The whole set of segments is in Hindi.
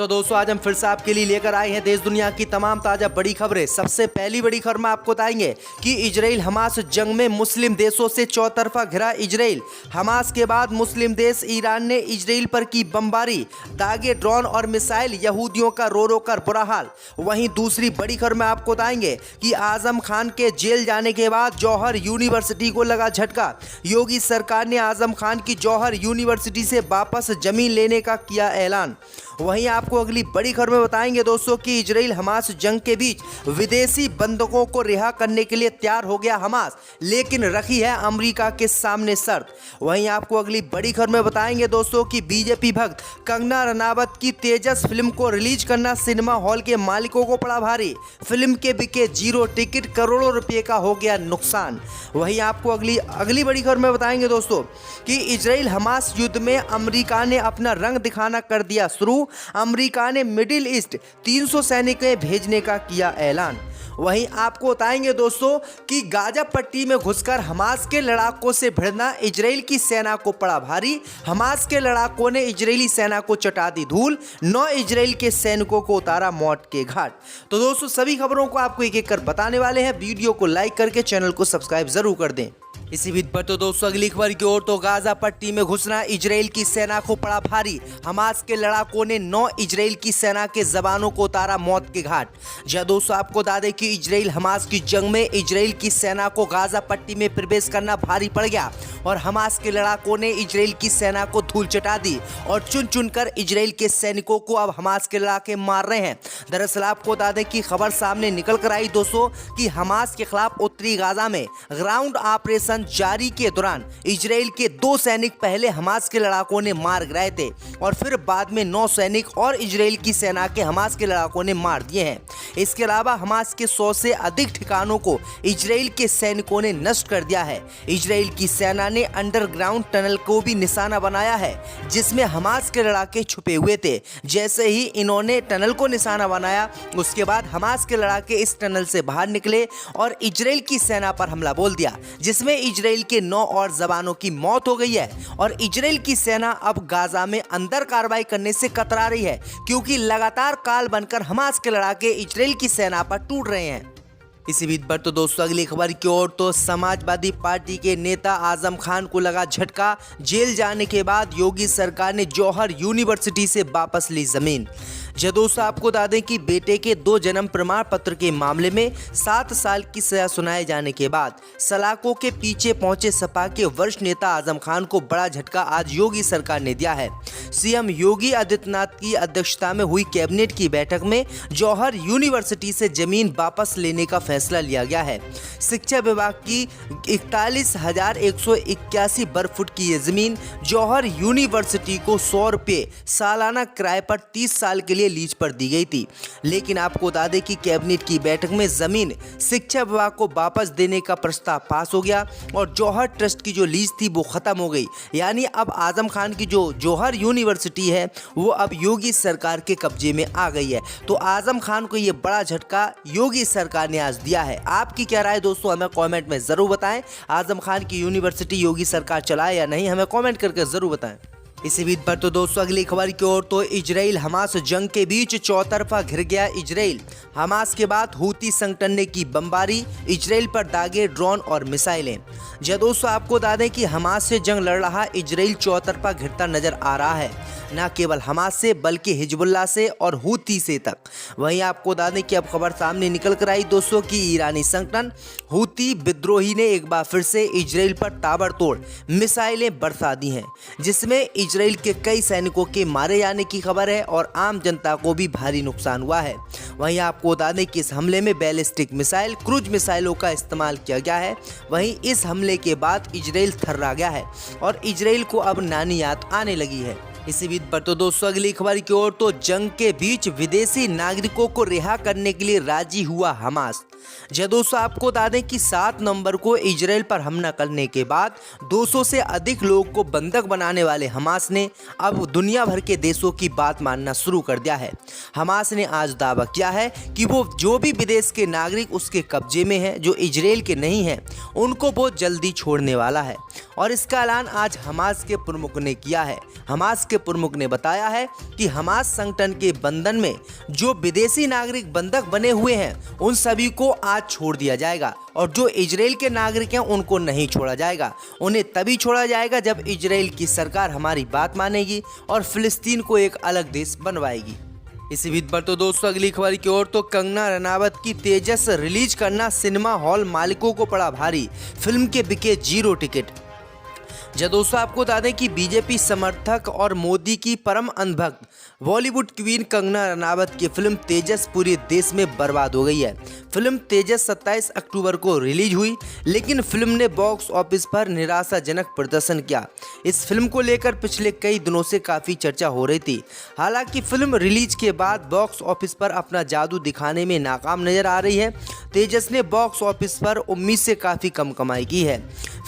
तो दोस्तों आज हम फिर से आपके लिए लेकर आए हैं देश दुनिया की तमाम ताजा बड़ी खबरें। सबसे पहली बड़ी खबर में आपको बताएंगे कि इजराइल हमास जंग में मुस्लिम देशों से चौतरफा घिरा इजराइल। हमास के बाद मुस्लिम देश ईरान ने इजराइल पर की बमबारी, दागे ड्रोन और मिसाइल, यहूदियों का रो रो कर बुरा हाल। वहीं दूसरी बड़ी खबर में आपको बताएंगे कि आजम खान के जेल जाने के बाद जौहर यूनिवर्सिटी को लगा झटका। योगी सरकार ने आजम खान की जौहर यूनिवर्सिटी से वापस जमीन लेने का किया ऐलान। वहीं आपको अगली बड़ी खबर में बताएंगे दोस्तों कि इजराइल हमास जंग के बीच विदेशी बंधकों को रिहा करने के लिए तैयार हो गया हमास, लेकिन रखी है अमेरिका के सामने शर्त। वहीं आपको अगली बड़ी खबर में बताएंगे दोस्तों कि बीजेपी भक्त कंगना रनावत की तेजस फिल्म को रिलीज करना सिनेमा हॉल के मालिकों को पड़ा भारी। फिल्म के बिके 0 टिकट, करोड़ों रुपए का हो गया नुकसान। वहीं आपको अगली बड़ी खबर में बताएंगे दोस्तों कि इजराइल हमास युद्ध में अमेरिका ने अपना रंग दिखाना कर दिया शुरू। अमेरिका ने मिडिल ईस्ट 300 सैनिकों भेजने का किया ऐलान। वहीं आपको बताएंगे दोस्तों कि गाजा पट्टी में घुसकर हमास के लड़ाकों से भिड़ना इजराइल की सेना को पड़ा भारी। हमास के लड़ाकों ने इजरायली सेना को चटा दी धूल, 9 इजराइल के सैनिकों को उतारा मौत के घाट। तो दोस्तों सभी खबरों को आपको एक एक कर बताने वाले हैं। वीडियो को लाइक करके चैनल को सब्सक्राइब जरूर कर दें। इसी बीच पर तो दोस्तों अगली खबर की ओर तो गाजा पट्टी में घुसना इजराइल की सेना को पड़ा भारी। हमास के लड़ाकों ने 9 इजराइल की सेना के जवानों को उतारा मौत के घाट। जहां दोस्तों आपको बता दें कि इजराइल हमास की जंग में इजराइल की सेना को गाजा पट्टी में प्रवेश करना भारी पड़ गया और हमास के लड़ाकों ने इजराइल की सेना को धूल चटा दी और चुन चुनकर इजराइल के सैनिकों को अब हमास के लड़ाके मार रहे हैं। दरअसल आपको बता दें कि खबर सामने निकल कर आई दोस्तों कि हमास के खिलाफ उत्तरी गाजा में ग्राउंड ऑपरेशन जारी के दौरान इजराइल के 2 सैनिक पहले हमास के लड़ाकों ने मार गिराए थे और फिर बाद में 9 सैनिक और इजराइल की सेना के हमास के लड़ाकों ने मार दिए हैं। इसके अलावा हमास के 100 से अधिक ठिकानों को इजराइल के सैनिकों ने नष्ट कर दिया है। इजराइल की सेना ने अंडरग्राउंड टनल को भी निशाना बनाया है जिसमें हमास के लड़ाके छुपे हुए थे। जैसे ही इन्होंने टनल को निशाना बनाया उसके बाद हमास के लड़ाके इस टनल से बाहर निकले और इजराइल की सेना पर हमला बोल दिया, जिसमें इजराइल के 9 और जवानों की मौत हो गई है। और इजराइल की सेना अब गाजा में अंदर कार्रवाई करने से कतरा रही है क्योंकि लगातार काल बनकर हमास के लड़ाके इजराइल की सेना पर टूट रहे हैं। इसी बीच पर तो दोस्तों अगली खबर की ओर तो समाजवादी पार्टी के नेता आजम खान को लगा झटका। जेल जाने के बाद योगी सरकार ने जौहर यूनिवर्सिटी से वापस ली जमीन। जब दोस्तों आपको बता दें कि बेटे के 2 जन्म प्रमाण पत्र के मामले में 7 साल की सजा सुनाए जाने के बाद सलाखों के पीछे पहुंचे सपा के वरिष्ठ नेता आजम खान को बड़ा झटका आज योगी सरकार ने दिया है। सीएम योगी आदित्यनाथ की अध्यक्षता में हुई कैबिनेट की बैठक में जौहर यूनिवर्सिटी से जमीन वापस लेने का फैसला लिया गया है। शिक्षा विभाग की 41,181 वर्ग फुट की ये जमीन जौहर यूनिवर्सिटी को 100 रुपये सालाना किराए पर 30 साल के लिए लीज पर दी गई थी। लेकिन आपको बता दें कि कैबिनेट की बैठक में जमीन शिक्षा विभाग को वापस देने का प्रस्ताव पास हो गया और जौहर ट्रस्ट की जो लीज थी वो खत्म हो गई। यानी अब आजम खान की जो जौहर यूनिवर्सिटी है वो अब योगी सरकार के कब्जे में आ गई है। तो आजम खान को ये बड़ा झटका योगी सरकार ने आज दिया है। आपकी क्या राय दोस्तों हमें कमेंट में जरूर बताएं। आजम खान की यूनिवर्सिटी योगी सरकार चलाए या नहीं, हमें कमेंट करके जरूर बताएं। इसी बीच पर तो दोस्तों अगली खबर की ओर तो इजराइल हमास जंग के बीच चौतरफा घिर गया इजराइल। हमास के बाद हूती संगठन ने की बमबारी, इजराइल पर दागे ड्रोन और मिसाइलें। जब दोस्तों आपको बता दें कि हमास से जंग लड़ रहा इजराइल चौतरफा घिरता नजर आ रहा है, न केवल हमास से बल्कि हिजबुल्लाह से और हूती से तक। वहीं आपको बता दें कि अब खबर सामने निकल कर आई दोस्तों कि ईरानी संगठन हूती विद्रोही ने एक बार फिर से इजराइल पर ताबड़तोड़ मिसाइलें बरसा दी हैं, जिसमें इजराइल के कई सैनिकों के मारे जाने की खबर है और आम जनता को भी भारी नुकसान हुआ है। वहीं आपको बता दें कि इस हमले में बैलिस्टिक मिसाइल, क्रूज मिसाइलों का इस्तेमाल किया गया है। वहीं इस हमले के बाद इजराइल थर्रा गया है और इजराइल को अब नानी याद आने लगी है। इसी बीच पर तो दोस्तों अगली खबर की ओर तो जंग के बीच विदेशी नागरिकों को रिहा करने के लिए राजी हुआ हमास। जब दोस्तों आपको बता दें कि 7 नवंबर को इजराइल पर हमला करने के बाद 200 से अधिक लोगों को बंधक बनाने वाले हमास ने अब दुनिया भर के देशों की बात मानना शुरू कर दिया है। हमास ने आज दावा किया है कि वो जो भी विदेश के नागरिक उसके कब्जे में हैं, जो इजराइल के नहीं हैं, उनको बहुत जल्दी छोड़ने वाला है। और इसका ऐलान आज हमास के प्रमुख ने किया है। हमास के प्रमुख ने बताया है कि हमास संगठन के बंधन में जो विदेशी नागरिक बंधक बने हुए हैं उन सभी को आज छोड़ दिया जाएगा और जो इजराइल के नागरिक हैं उनको नहीं छोड़ा जाएगा। उन्हें तभी छोड़ा जाएगा जब इजराइल की सरकार हमारी बात मानेगी और फिलिस्तीन को एक अलग देश बनवाएगी। इसी बीच पर तो दोस्तों अगली खबर की ओर तो कंगना रनावत की तेजस रिलीज करना सिनेमा हॉल मालिकों को पड़ा भारी, फिल्म के बिके 0 टिकट। दोस्तों आपको बता दें कि बीजेपी समर्थक और मोदी की परम अंधभक्त बॉलीवुड क्वीन कंगना रनावत की फिल्म तेजस पूरे देश में बर्बाद हो गई है। फिल्म तेजस 27 अक्टूबर को रिलीज हुई, लेकिन फिल्म ने बॉक्स ऑफिस पर निराशाजनक प्रदर्शन किया। इस फिल्म को लेकर पिछले कई दिनों से काफ़ी चर्चा हो रही थी। हालांकि फिल्म रिलीज के बाद बॉक्स ऑफिस पर अपना जादू दिखाने में नाकाम नजर आ रही है। तेजस ने बॉक्स ऑफिस पर उम्मीद से काफ़ी कम कमाई की है।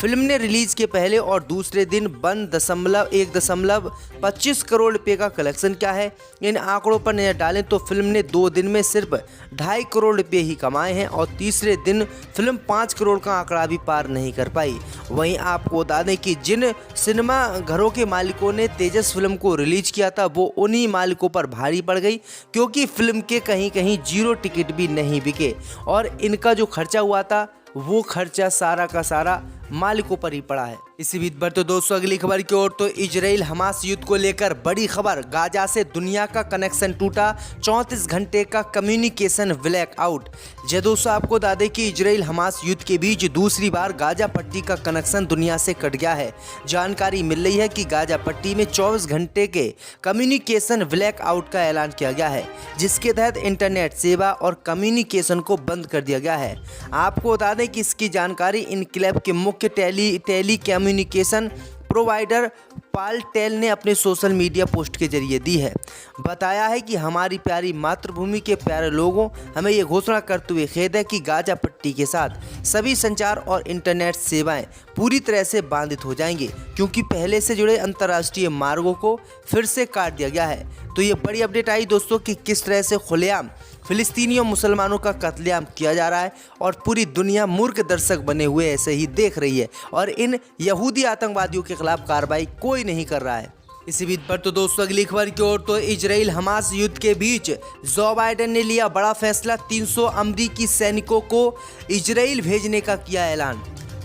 फिल्म ने रिलीज के पहले और दूसरे दिन 1.25 करोड़ रुपए का कलेक्शन किया है। इन आंकड़ों पर नजर डालें तो फिल्म ने 2 दिन में सिर्फ 2.5 करोड़ रुपए ही कमाए हैं और तीसरे दिन फिल्म 5 करोड़ का आंकड़ा भी पार नहीं कर पाई। वहीं आपको बता दें कि जिन सिनेमा घरों के मालिकों ने तेजस फिल्म को रिलीज किया था वो उन्हीं मालिकों पर भारी पड़ गई, क्योंकि फिल्म के कहीं कहीं 0 टिकट भी नहीं बिके और इनका जो खर्चा हुआ था वो खर्चा सारा का सारा मालिकों पर ही पड़ा है। इसी बीच पर तो दोस्तों अगली खबर की ओर तो इजराइल हमास युद्ध को लेकर बड़ी खबर, गाजा से दुनिया का कनेक्शन टूटा, 34 घंटे का कम्युनिकेशन ब्लैक आउट। दोस्तों आपको बता दें कि इजराइल हमास युद्ध के बीच दूसरी बार गाजा पट्टी का कनेक्शन दुनिया से कट गया है। जानकारी मिल रही है कि गाजा पट्टी में 24 घंटे के कम्युनिकेशन ब्लैक आउट का ऐलान किया गया है, जिसके तहत इंटरनेट सेवा और कम्युनिकेशन को बंद कर दिया गया है। आपको बता दें कि इसकी जानकारी इनक्लेव के मुख्य टेली कम्युनिकेशन प्रोवाइडर पालटेल ने अपने सोशल मीडिया पोस्ट के जरिए दी है। बताया है कि हमारी प्यारी मातृभूमि के प्यारे लोगों, हमें ये घोषणा करते हुए खेद है कि गाजा पट्टी के साथ सभी संचार और इंटरनेट सेवाएं पूरी तरह से बाधित हो जाएंगी, क्योंकि पहले से जुड़े अंतर्राष्ट्रीय मार्गों को फिर से काट दिया गया है। तो ये बड़ी अपडेट आई दोस्तों कि किस तरह से खुलेआम फिलिस्तीनी और मुसलमानों का कत्लेआम किया जा रहा है और पूरी दुनिया मूर्ख दर्शक बने हुए ऐसे ही देख रही है और इन यहूदी आतंकवादियों के खिलाफ कार्रवाई कोई नहीं कर रहा है। इसी बीच पर तो दोस्तों अगली खबर की ओर तो इजराइल हमास युद्ध के बीच जो बाइडेन ने लिया बड़ा फैसला, 300 अमरीकी सैनिकों को इजराइल भेजने का किया ऐलान।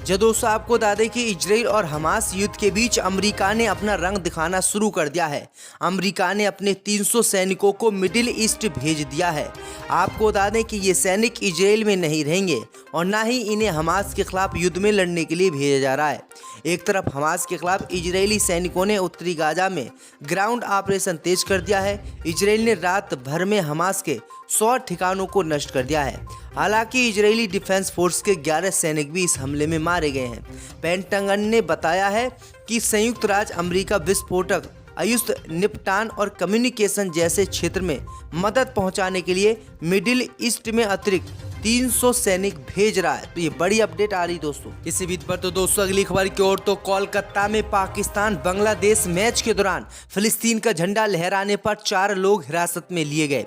दोस्तों आपको बता दें कि इजराइल और हमास युद्ध के बीच अमेरिका ने अपना रंग दिखाना शुरू कर दिया है। अमेरिका ने अपने 300 सैनिकों को मिडिल ईस्ट भेज दिया है। आपको बता दें कि ये सैनिक इजराइल में नहीं रहेंगे और ना ही इन्हें हमास के खिलाफ युद्ध में लड़ने के लिए भेजा जा रहा है। एक तरफ हमास के खिलाफ इजरायली सैनिकों ने उत्तरी गाजा में ग्राउंड ऑपरेशन तेज कर दिया है। इजराइल ने रात भर में हमास के 100 ठिकानों को नष्ट कर दिया है। हालांकि इजरायली डिफेंस फोर्स के 11 सैनिक भी इस हमले में मारे गए हैं। पेंटागन ने बताया है कि संयुक्त राज्य अमेरिका विस्फोटक, आयुध निपटान और कम्युनिकेशन जैसे क्षेत्र में मदद पहुंचाने के लिए मिडिल ईस्ट में अतिरिक्त 300 सैनिक भेज रहा है। तो ये बड़ी अपडेट आ रही दोस्तों। इसी बीच पर तो दोस्तों अगली खबर की ओर तो कोलकाता में पाकिस्तान बांग्लादेश मैच के दौरान फिलिस्तीन का झंडा लहराने पर 4 लोग हिरासत में लिए गए।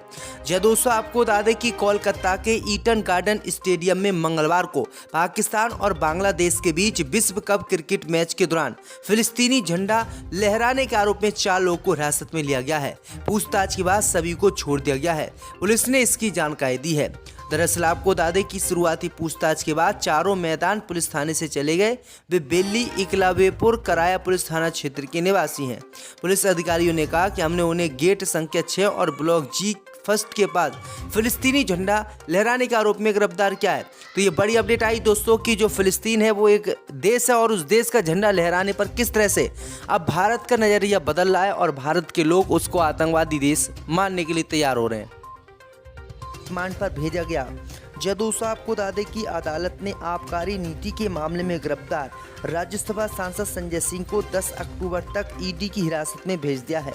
दोस्तों आपको बता दें कि कोलकाता के ईटन गार्डन स्टेडियम में मंगलवार को पाकिस्तान और बांग्लादेश के बीच विश्व कप क्रिकेट मैच के दौरान फिलिस्तीनी झंडा लहराने के आरोप में 4 लोगों को हिरासत में लिया गया है। पूछताछ के बाद सभी को छोड़ दिया गया है। पुलिस ने इसकी जानकारी दी है। दरअसल आपको बता दें कि शुरुआती पूछताछ के बाद चारों मैदान पुलिस थाने से चले गए। वे बेल्ली इकलावेपुर कराया पुलिस थाना क्षेत्र के निवासी हैं। पुलिस अधिकारियों ने कहा कि हमने उन्हें गेट संख्या 6 और ब्लॉक जी फर्स्ट के पास फिलिस्तीनी झंडा लहराने के आरोप में गिरफ्तार किया है। तो ये बड़ी अपडेट आई दोस्तों कि जो फिलिस्तीन है वो एक देश है और उस देश का झंडा लहराने पर किस तरह से अब भारत का नजरिया बदल रहा है और भारत के लोग उसको आतंकवादी देश मानने के लिए तैयार हो रहे हैं। रिमांड पर भेजा गया। दोस्तों आपको बता दें कि अदालत ने आबकारी नीति के मामले में गिरफ्तार राज्यसभा सांसद संजय सिंह को 10 अक्टूबर तक ईडी की हिरासत में भेज दिया है।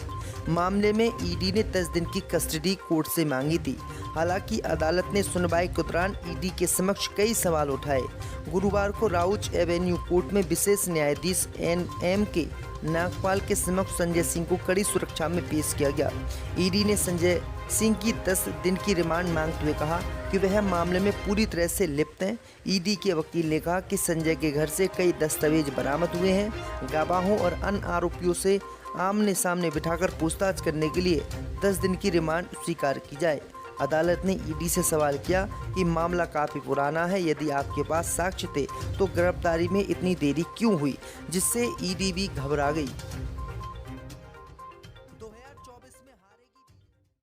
मामले में ईडी ने 10 दिन की कस्टडी कोर्ट से मांगी थी। हालांकि अदालत ने सुनवाई के दौरान ईडी के समक्ष कई सवाल उठाए। गुरुवार को राउच एवेन्यू कोर्ट में विशेष न्यायाधीश एम के नागपाल के समक्ष संजय सिंह को कड़ी सुरक्षा में पेश किया गया। ईडी ने संजय सिंह की 10 दिन की रिमांड मांगते हुए कहा कि वह मामले में पूरी तरह से लिप्त हैं। ईडी के वकील ने कहा कि संजय के घर से कई दस्तावेज बरामद हुए हैं। गवाहों और अन्य आरोपियों से आमने सामने बिठाकर पूछताछ करने के लिए 10 दिन की रिमांड स्वीकार की जाए। अदालत ने ईडी से सवाल किया कि मामला काफ़ी पुराना है, यदि आपके पास साक्ष्य थे तो गिरफ्तारी में इतनी देरी क्यों हुई, जिससे ईडी भी घबरा गई।